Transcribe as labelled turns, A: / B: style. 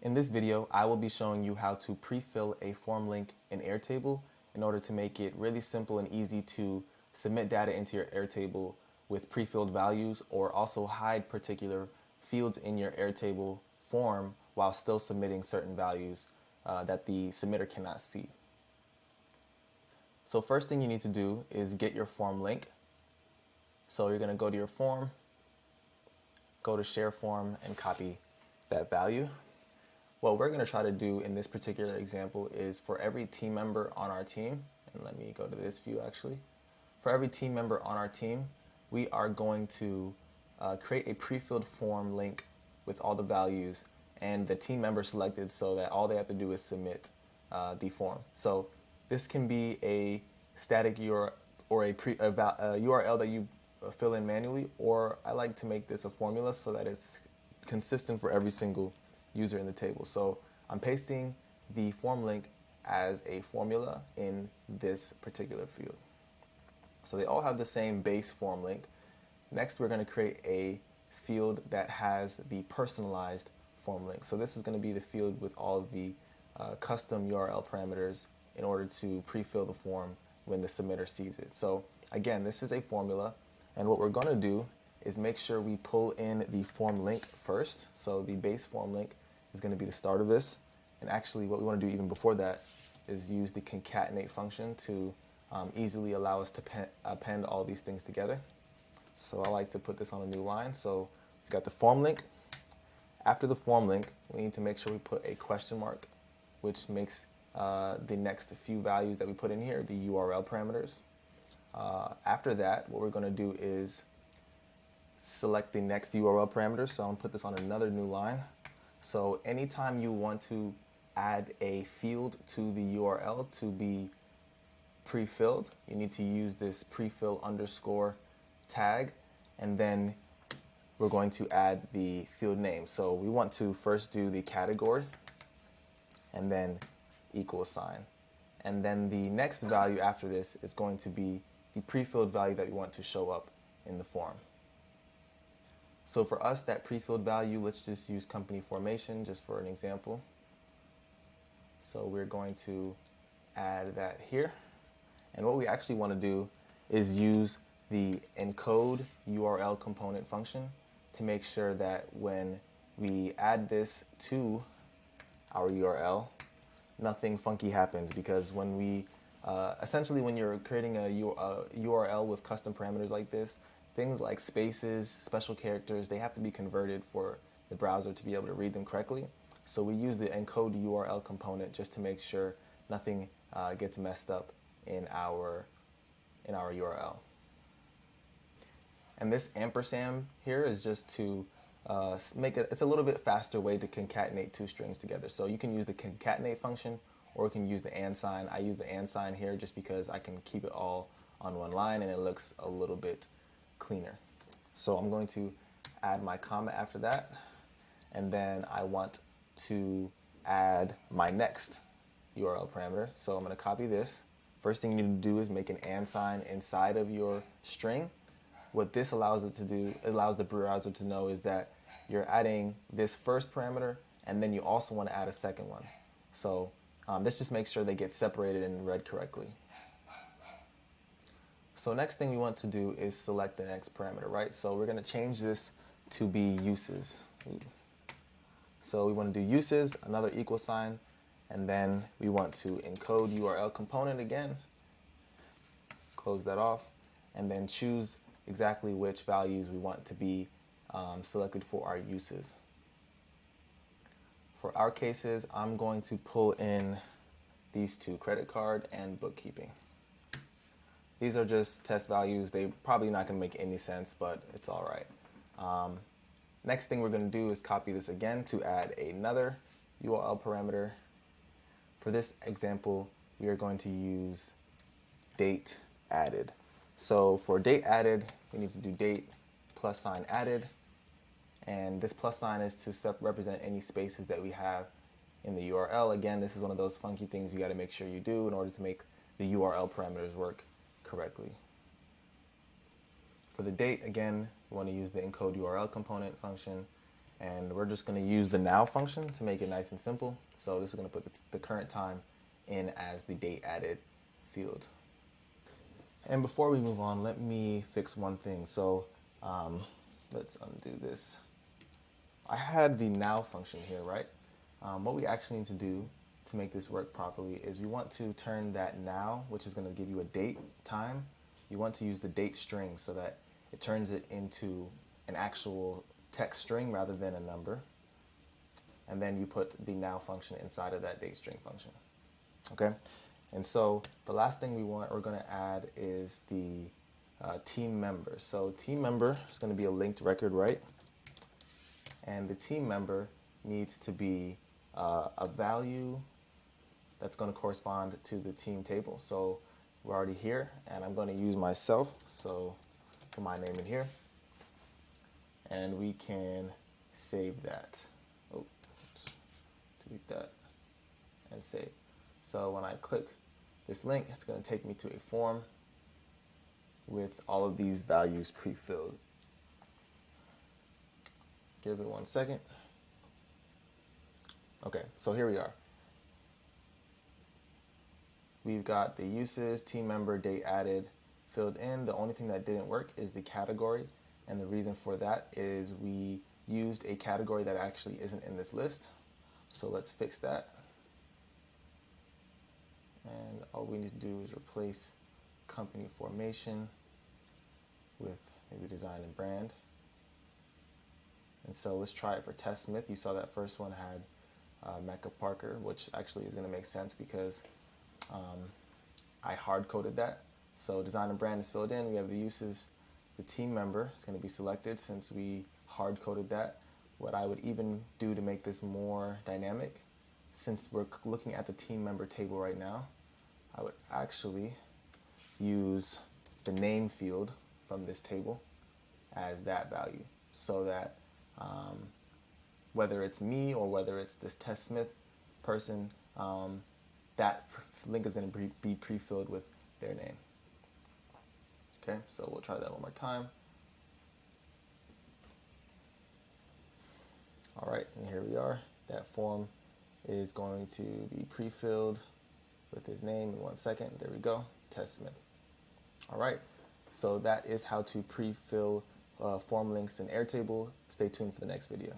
A: In this video, I will be showing you how to pre-fill a form link in Airtable in order to make it really simple and easy to submit data into your Airtable with pre-filled values, or also hide particular fields in your Airtable form while still submitting certain values that the submitter cannot see. So first thing you need to do is get your form link. So you're going to go to your form, go to share form, and copy that value. What we're going to try to do in this particular example is for every team member on our team, and let me go to this view actually. For every team member on our team, we are going to create a pre-filled form link with all the values and the team member selected, so that all they have to do is submit the form. So this can be a static URL or a URL that you fill in manually, or I like to make this a formula so that it's consistent for every single user in the table. So I'm pasting the form link as a formula in this particular field. So they all have the same base form link. Next, we're going to create a field that has the personalized form link. So this is going to be the field with all of the custom URL parameters in order to pre-fill the form when the submitter sees it. So again, this is a formula, and what we're going to do is make sure we pull in the form link first. So the base form link is going to be the start of this, and actually what we want to do even before that is use the concatenate function to easily allow us to append all these things together. So I like to put this on a new line. So we've got the form link. After the form link, we need to make sure we put a question mark, which makes the next few values that we put in here the URL parameters. After that, what we're going to do is select the next URL parameters. So I'm going to put this on another new line. So anytime you want to add a field to the URL to be pre-filled, you need to use this prefill underscore tag, and then we're going to add the field name. So we want to first do the category and then equal sign. And then the next value after this is going to be the pre-filled value that we want to show up in the form. So for us, that pre-filled value, let's just use company formation just for an example. So we're going to add that here. And what we actually want to do is use the encode URL component function to make sure that when we add this to our URL, nothing funky happens, because when we essentially when you're creating a URL with custom parameters like this, things like spaces, special characters, they have to be converted for the browser to be able to read them correctly. So we use the encode URL component just to make sure nothing gets messed up in our URL. And this ampersand here is just to make it, it's a little bit faster way to concatenate two strings together. So you can use the concatenate function, or you can use the and sign. I use the and sign here just because I can keep it all on one line and it looks a little bit cleaner. So I'm going to add my comma after that, and then I want to add my next URL parameter. So I'm going to copy this. First thing you need to do is make an and sign inside of your string. What this allows it to do, it allows the browser to know, is that you're adding this first parameter and then you also want to add a second one. So this just makes sure they get separated and read correctly. So next thing we want to do is select the next parameter, right? So we're going to change this to be uses. So we want to do uses, another equal sign, and then we want to encode URL component again, close that off, and then choose exactly which values we want to be selected for our uses. For our cases, I'm going to pull in these two, credit card and bookkeeping. These are just test values. They're probably not going to make any sense, but it's all right. Next thing we're going to do is copy this again to add another URL parameter. For this example, we are going to use date added. So for date added, we need to do date plus sign added, and this plus sign is to represent any spaces that we have in the URL. Again, this is one of those funky things you got to make sure you do in order to make the URL parameters work correctly. For the date, again, we want to use the encode URL component function, And we're just going to use the now function to make it nice and simple. So this is going to put the current time in as the date added field. And before we move on, let me fix one thing. So let's undo this. I had the now function here, right? What we actually need to do to make this work properly is we want to turn that now, which is going to give you a date time. You want to use the date string so that it turns it into an actual text string rather than a number. And then you put the now function inside of that date string function. Okay? And so the last thing we're going to add is the team member. So team member is going to be a linked record, right? And the team member needs to be a value that's going to correspond to the team table. So we're already here, and I'm going to use myself. So put my name in here, and we can save that. Oh, delete that and save. So when I click this link, it's going to take me to a form with all of these values pre-filled. Give it 1 second. Okay, so here we are. We've got the uses, team member, date added, filled in. The only thing that didn't work is the category, and the reason for that is we used a category that actually isn't in this list. So let's fix that. And all we need to do is replace company formation with maybe design and brand. And so let's try it for Tess Smith. You saw that first one had Mecca Parker, which actually is going to make sense because I hard-coded that. So design and brand is filled in. We have the uses. The team member is going to be selected since we hard-coded that. What I would even do to make this more dynamic, since we're looking at the team member table right now, I would actually use the name field from this table as that value, so that whether it's me or whether it's this Tess Smith person, that link is going to be pre-filled with their name. Okay, so we'll try that one more time. All right, and here we are. That form is going to be pre-filled with his name in 1 second. There we go, Tess Smith. All right, so that is how to pre-fill form links in Airtable. Stay tuned for the next video.